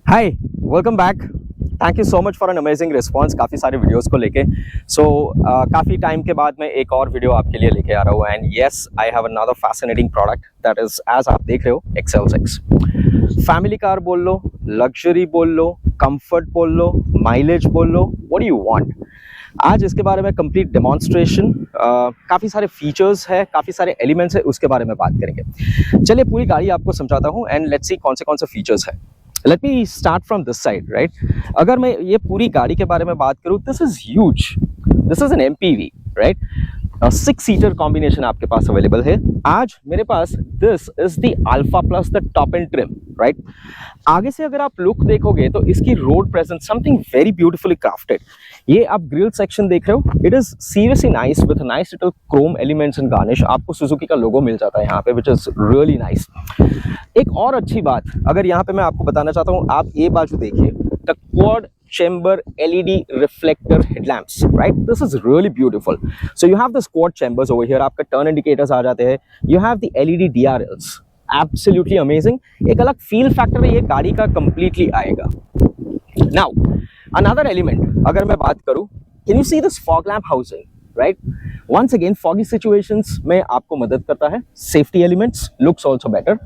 Hi, welcome back. Thank you so much for an amazing response काफ़ी सारे videos को लेके। काफ़ी टाइम के बाद मैं एक और वीडियो आपके लिए लेके आ रहा हूँ and yes I have another fascinating product that is as आप देख रहे हो XL6। फैमिली कार बोल लो, लग्जरी बोल लो, कंफर्ट बोल लो, माइलेज बोल लो, व्हाट डू यू वांट। आज इसके बारे में कंप्लीट डेमोन्स्ट्रेशन, काफ़ी सारे फीचर्स है, काफ़ी सारे एलिमेंट्स है, उसके बारे में बात करेंगे। चलिए पूरी गाड़ी आपको समझाता हूँ एंड लेट्स सी कौन से फीचर्स है। Let me start from this side right. अगर मैं ये पूरी गाड़ी के बारे में बात करूँ, this is huge, this is an MPV right. 6 seater combination आपके पास अवेलेबल है। आज मेरे पास this is the alpha plus the top end trim right. आगे से अगर आप लुक देखोगे तो इसकी road presence something very beautifully crafted. ये आप ग्रिल सेक्शन देख रहे हो, it is seriously nice with nice little chrome elements and garnish. आपको सुजुकी का लोगो मिल जाता है यहाँ पे विच इज रियली नाइस। एक और अच्छी बात अगर यहाँ पे मैं आपको बताना चाहता हूँ, आप ये बाजू देखिए, the quad chamber LED reflector headlamps right, this is really beautiful. So you have the quad chambers over here, आपका turn indicators आ जाते हैं, you have the LED DRLs, absolutely amazing। एक अलग feel factor है ये गाड़ी का completely आएगा। Now another element अगर मैं बात करूँ, can you see this fog lamp housing right? Once again foggy situations में आपको मदद करता है। Safety elements, looks also better।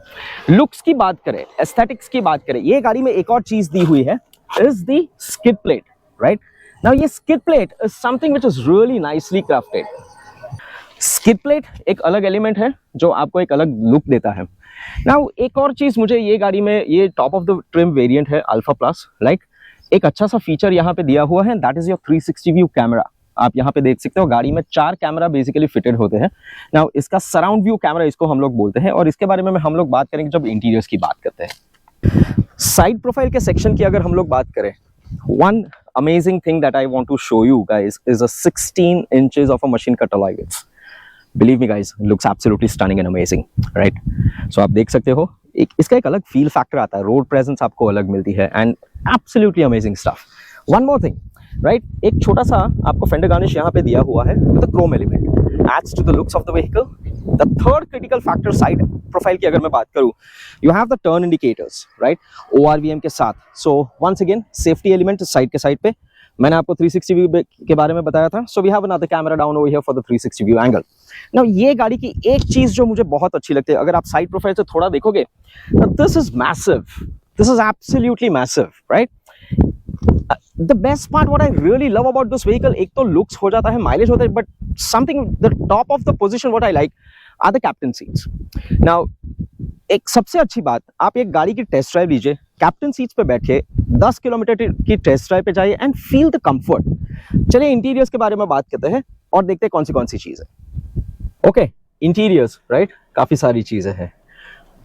Looks की बात करें, aesthetics की बात करें, ये गाड़ी में एक और चीज दी हुई है is the skid plate right now। ये skid plate is something which is really nicely crafted। skid plate एक अलग एलिमेंट है जो आपको एक अलग लुक देता है। now एक और चीज मुझे ये गाड़ी में, ये top of the trim variant है अल्फा प्लस, लाइक एक अच्छा सा फीचर यहाँ पे दिया हुआ है, that is your 360 view camera. आप यहाँ पे देख सकते हो गाड़ी में 4 कैमरा बेसिकली फिटेड होते हैं। नाउ इसका सराउंड व्यू कैमरा इसको हम लोग बोलते हैं और इसके बारे में हम लोग बात करेंगे जब इंटीरियर्स की बात करते हैं। साइड प्रोफाइल के सेक्शन की अगर हम लोग बात करें, one amazing thing that I want to show you guys is a 16 inches of a machine cut alloy wheels. Believe me guys, looks absolutely stunning and amazing right. So आप देख सकते हो इसका एक अलग फील फैक्टर आता है, road presence आपको अलग मिलती है and absolutely amazing stuff. One more thing right, एक छोटा सा आपको फेंडर गार्निश यहाँ पे दिया हुआ है with a Chrome element, adds to the looks of the vehicle। The third critical factor side profile की अगर मैं बात करूँ, you have the turn indicators right, ORVM के साथ। So once again safety element side के साइड पे, मैंने आपको 360 व्यू के बारे में बताया था। So we have another camera down over here for the 360 view angle. Now ये गाड़ी की एक चीज जो मुझे बहुत अच्छी लगती है, अगर आप साइड प्रोफाइल से थोड़ा देखोगे, this is massive, this is absolutely massive right। The best part what I really love about this vehicle, एक तो looks हो जाता है, माइलेज होता है, but something the top of the position what I like are the captain seats। Now एक सबसे अच्छी बात, आप एक गाड़ी की टेस्ट ड्राइव लीजिए, कैप्टन सीट्स पे बैठिए, 10 किलोमीटर की टेस्ट ड्राइव पे जाइए एंड फील द कंफर्ट। चलिए इंटीरियर्स के बारे में बात करते हैं और देखते हैं कौन सी चीज है। ओके, इंटीरियर्स राइट, काफी सारी चीजें हैं,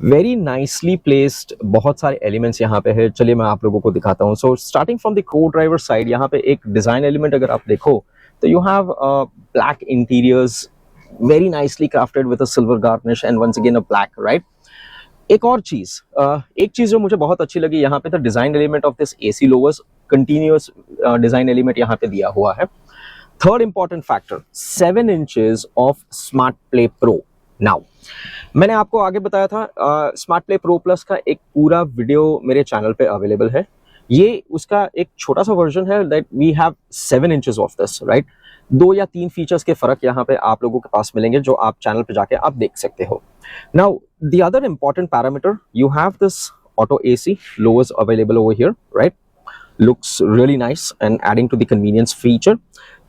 वेरी नाइसली प्लेस्ड, बहुत सारे एलिमेंट्स यहाँ पे है। चलिए मैं आप लोगों को दिखाता हूँ। So starting from the co-driver side, यहाँ पे एक डिजाइन एलिमेंट अगर आप देखो तो you have black interiors, very nicely crafted with a silver garnish and once again a black right. एक और चीज, एक चीज जो मुझे बहुत अच्छी लगी यहाँ पे, the design element of this AC louvers, continuous design element यहाँ पे दिया हुआ है। Third important factor, 7 inches of smart play pro. Now मैंने आपको आगे बताया था स्मार्ट प्ले प्रो प्लस का एक पूरा वीडियो मेरे चैनल पे अवेलेबल है। ये उसका एक छोटा सा वर्जन है that we have 7 inches of this right. 2 या 3 फीचर्स के फर्क यहाँ पे आप लोगों के पास मिलेंगे जो आप चैनल पे जाके आप देख सकते हो। Now the other important parameter, you have this auto AC lowers available over here right, looks really nice and adding to the convenience feature।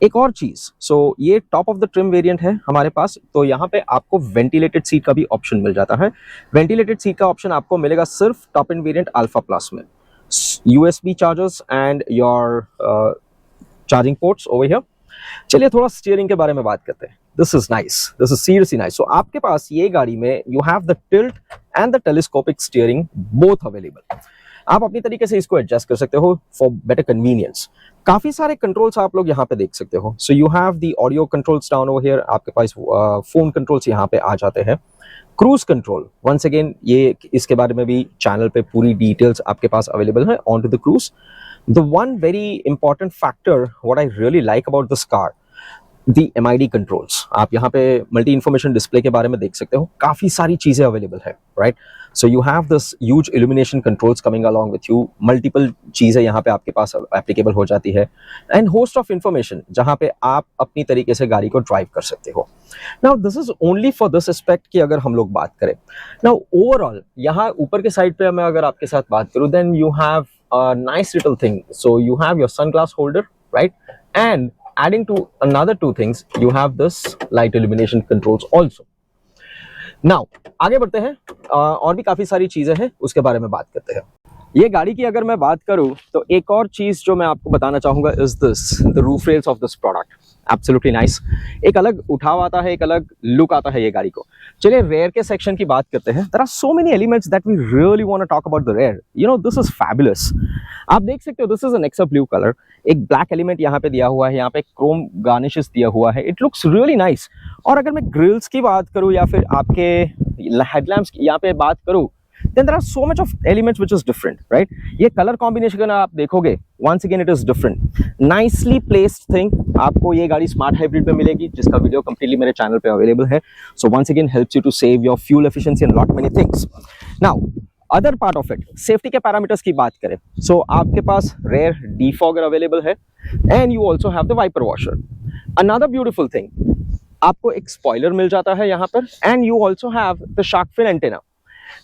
एक और चीज, सो ये top of the trim variant है हमारे पास, तो यहाँ पे आपको वेंटिलेटेड सीट का भी ऑप्शन मिल जाता है। वेंटिलेटेड सीट का ऑप्शन आपको मिलेगा सिर्फ top end variant alpha plus में। USB chargers and your charging ports over here. चलिए थोड़ा स्टीयरिंग के बारे में बात करते हैं। This is nice, this is seriously nice. So आपके पास ये गाड़ी में you have the tilt and the telescopic steering both available. आप अपनी तरीके से इसको एडजस्ट कर सकते हो फॉर बेटर कन्वीनियंस। काफी सारे कंट्रोल्स आप लोग यहाँ पे देख सकते हो। So you have the audio controls down over here, आपके पास फोन कंट्रोल्स यहाँ पे आ जाते हैं। क्रूज कंट्रोल, वंस अगेन ये इसके बारे में भी चैनल पे पूरी डिटेल्स आपके पास अवेलेबल है on to the cruise. The one very important factor what I really like about this car, the MID controls. आप यहाँ पे मल्टी इंफॉर्मेशन डिस्प्ले के बारे में देख सकते हो, काफी सारी चीजें अवेलेबल है right. So you have this huge illumination controls coming along with you, multiple चीज़ें यहाँ पे आपके पास एप्लीकेबल हो जाती है, एंड होस्ट ऑफ इंफॉर्मेशन जहाँ पे आप अपनी तरीके से गाड़ी को ड्राइव कर सकते हो। Now this is only for this aspect की अगर हम लोग बात करें। नाउ ओवरऑल यहाँ ऊपर के साइड पे मैं अगर आपके साथ बात करूँ, then you have a nice little thing. So you have your sunglass holder, right? And adding to another two things, you have this light illumination controls also. Now आगे बढ़ते हैं, और भी काफी सारी चीजें हैं उसके बारे में बात करते हैं। ये गाड़ी की अगर मैं बात करूं तो एक और चीज जो मैं आपको बताना चाहूंगा is this, the roof rails of this product, absolutely nice. एक अलग उठाव आता है, एक अलग लुक आता है ये गाड़ी को। चलिए रेयर के सेक्शन की बात करते हैं। There are so many elements that we really want to talk about the rear. You know this is fabulous. आप देख सकते हो दिस इज एन एक्सा ब्लू कलर, एक ब्लैक एलिमेंट यहाँ पे दिया हुआ है, यहाँ पे क्रोम गार्निशेस दिया हुआ है, इट लुक्स रियली नाइस। और अगर मैं ग्रिल्स की बात करूँ या फिर आपके हेडलैम्प्स की यहाँ पे बात करूँ, then there are so much of elements which is different, right? ये कलर कॉम्बिनेशन आप देखोगे, once again it is different, nicely placed thing। आपको ये गाड़ी स्मार्ट हाइब्रिड में मिलेगी जिसका वीडियो कंप्लीटली मेरे चैनल पे अवेलेबल है। So once again helps you to save your fuel efficiency and lot many things. Now other part of it, safety के पैरामीटर्स की बात करें, so आपके पास rear defogger अवेलेबल है, and you also have the wiper washer. Another beautiful thing, आपको एक spoiler मिल जाता है यहाँ पर, and you also have the shark fin antenna.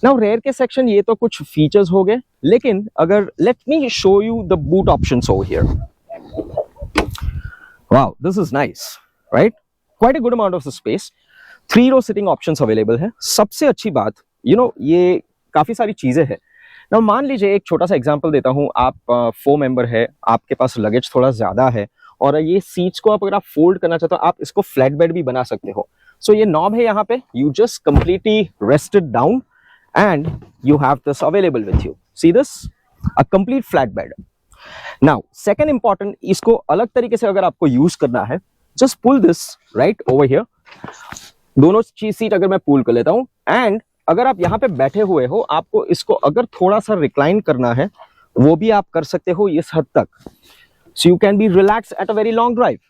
Now rear के सेक्शन ये तो कुछ फीचर्स हो गए, लेकिन अगर let me show you the boot options over here. Wow this is nice, right? Quite a good amount of space, 3 row seating options available है। सबसे अच्छी बात ये काफी सारी चीजें हैं। नाउ मान लीजिए एक छोटा सा एग्जांपल देता हूं, आप 4 मेंबर है, आपके पास लगेज थोड़ा ज्यादा है, और ये सीट्स को अगर आप फोल्ड करना चाहते हो, आप इसको फ्लैट बेड भी बना सकते हो। सो ये नॉब है यहाँ पे, you just completely rested down and you have this available with you. See this, a complete flat bed. Now second important, इसको अलग तरीके से अगर आपको यूज करना है, just pull this right over here। दोनों सीट अगर मैं पुल कर लेता हूं, एंड अगर आप यहाँ पे बैठे हुए हो, आपको इसको अगर थोड़ा सा रिक्लाइन करना है, वो भी आप कर सकते हो इस हद तक। So you can be relaxed at a very long drive.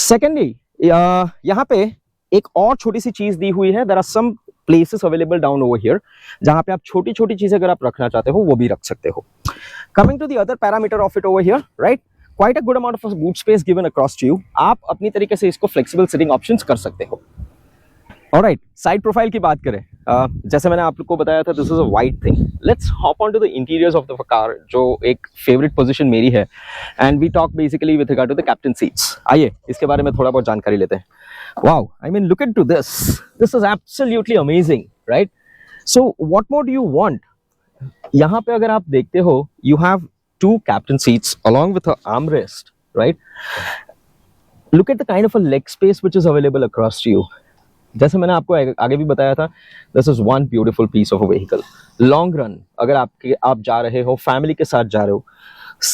Secondly, यहाँ पे एक और छोटी सी चीज दी हुई है, there are some places available down over here जहां पे आप छोटी छोटी चीजें अगर आप रखना चाहते हो वो भी रख सकते हो। Coming to the other parameter of it over here, right? Quite a good amount of boot space given across to you. आप अपनी तरीके से इसको flexible sitting options कर सकते हो। Alright, side profile की बात करें, जैसे मैंने आप लोग को बताया था, this is a white thing. Let's hop on to the interiors of the car, जो एक favorite position मेरी है, and we talk basically with regard to the captain seats. आइए इसके बारे में थोड़ा बहुत जानकारी लेते हैं। Wow, I mean look into this. This is absolutely amazing, right? So what more do you want? यहाँ पे अगर आप देखते हो, you have 2 captain seats along with an armrest, right? Look at the kind of a leg space which is available across to you. जैसे मैंने आपको आगे भी बताया था, this is one beautiful piece of a vehicle. Long run, अगर आप जा रहे हो, फैमिली के साथ जा रहे हो,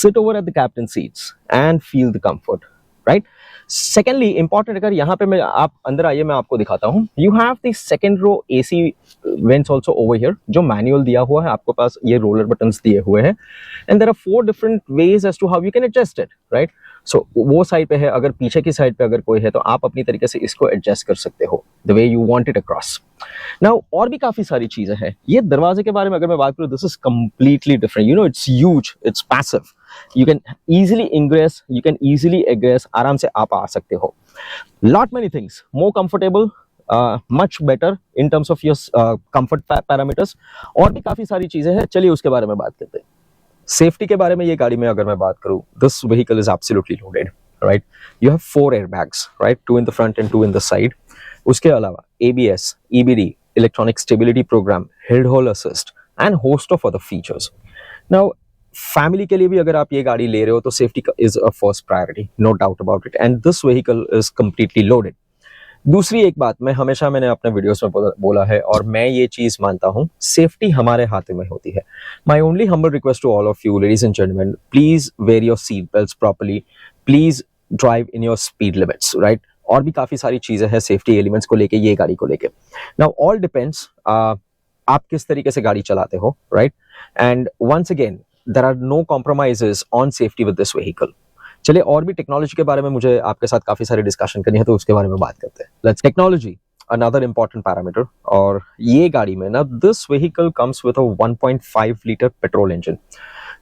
sit over at the captain seats and feel the comfort, right? Secondly, important, अगर यहाँ पे आप अंदर आइए, मैं आपको दिखाता हूँ, you have the second row AC vents also over here, जो मैनुअल दिया हुआ है, आपके पास ये रोलर बटन्स दिए हुए हैं, and there are 4 different ways as to how you can adjust it, right? So वो साइड पे है, अगर पीछे की साइड पे अगर कोई है तो आप अपनी तरीके से इसको एडजस्ट कर सकते हो the way you want it across. Now और भी काफी सारी चीजें हैं। ये दरवाजे के बारे में अगर मैं बात करूँ, this is completely different. You know, it's huge, it's massive. You can easily ingress, you can easily egress, आराम से आप आ सकते हो। Lot many things, more comfortable, much better in terms of your comfort parameters, और भी काफी सारी चीजें हैं। चलिए उसके बारे में बात करते हैं। सेफ्टी के बारे में ये गाड़ी में अगर मैं बात करूँ, this vehicle is absolutely loaded, right? You have 4 airbags, right? 2 in the front and 2 in the side. उसके अलावा ABS, EBD, electronic stability program, hill hold assist, and host of other features. Now family के लिए भी अगर आप ये गाड़ी ले रहे हो तो safety is a first priority, no doubt about it, and this vehicle is completely loaded. दूसरी एक बात मैंने अपने वीडियोस में बोला है, और मैं ये चीज मानता हूँ, सेफ्टी हमारे हाथ में होती है। My only humble request to all of you ladies and gentleman, please wear your seat belts properly, please drive in your speed limits, right? और भी काफी सारी चीजें हैं सेफ्टी एलिमेंट्स को लेके, ये गाड़ी को लेके। नाउ ऑल डिपेंड्स आप किस तरीके से गाड़ी चलाते हो, right? And once again there are no compromises on safety with this vehicle. चलिए और भी टेक्नोलॉजी के बारे में मुझे आपके साथ काफी सारी डिस्कशन करनी है, तो उसके बारे में बात करते हैं। Let's technology. another important parameter, और ये गाड़ी में ना this vehicle comes with a 1.5 liter petrol engine.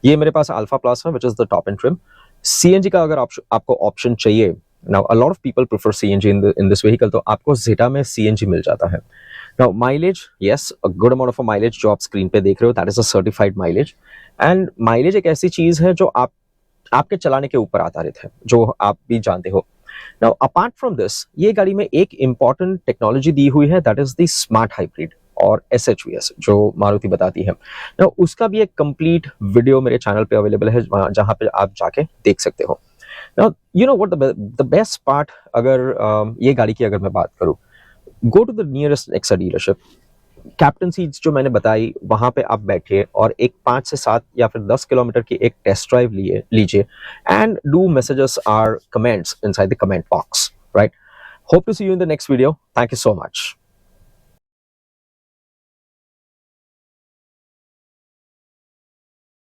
ये मेरे पास अल्फा प्लस है, which is the top end trim. CNG का अगर आपको ऑप्शन चाहिए, now a lot of people prefer CNG in this vehicle, तो आपको Zeta में CNG मिल जाता है. Now mileage, yes, a good amount of a mileage जो आप स्क्रीन पे देख रहे हो, that is a certified mileage. And mileage एक ऐसी चीज है जो आपके चलाने के ऊपर आधारित है, जो आप भी जानते हो. Now apart from this, ये गाड़ी में एक important टेक्नोलॉजी दी हुई है, that is the smart hybrid और SHVS जो मारुति बताती है. Now उसका भी एक कंप्लीट वीडियो मेरे चैनल पे अवेलेबल है, जहाँ पे आप जाके देख सकते हो. Now you know what the best part, अगर ये गाड़ी की अगर मैं बात करूँ, go to the nearest Nexa dealership. Captain seats जो मैंने बताई, वहां पे आप बैठिए और एक 5 से 7 या फिर 10 किलोमीटर की एक टेस्ट ड्राइव लीजिए and do messages or comments inside the comment box, right? Hope to see you in the next video. Thank you so much.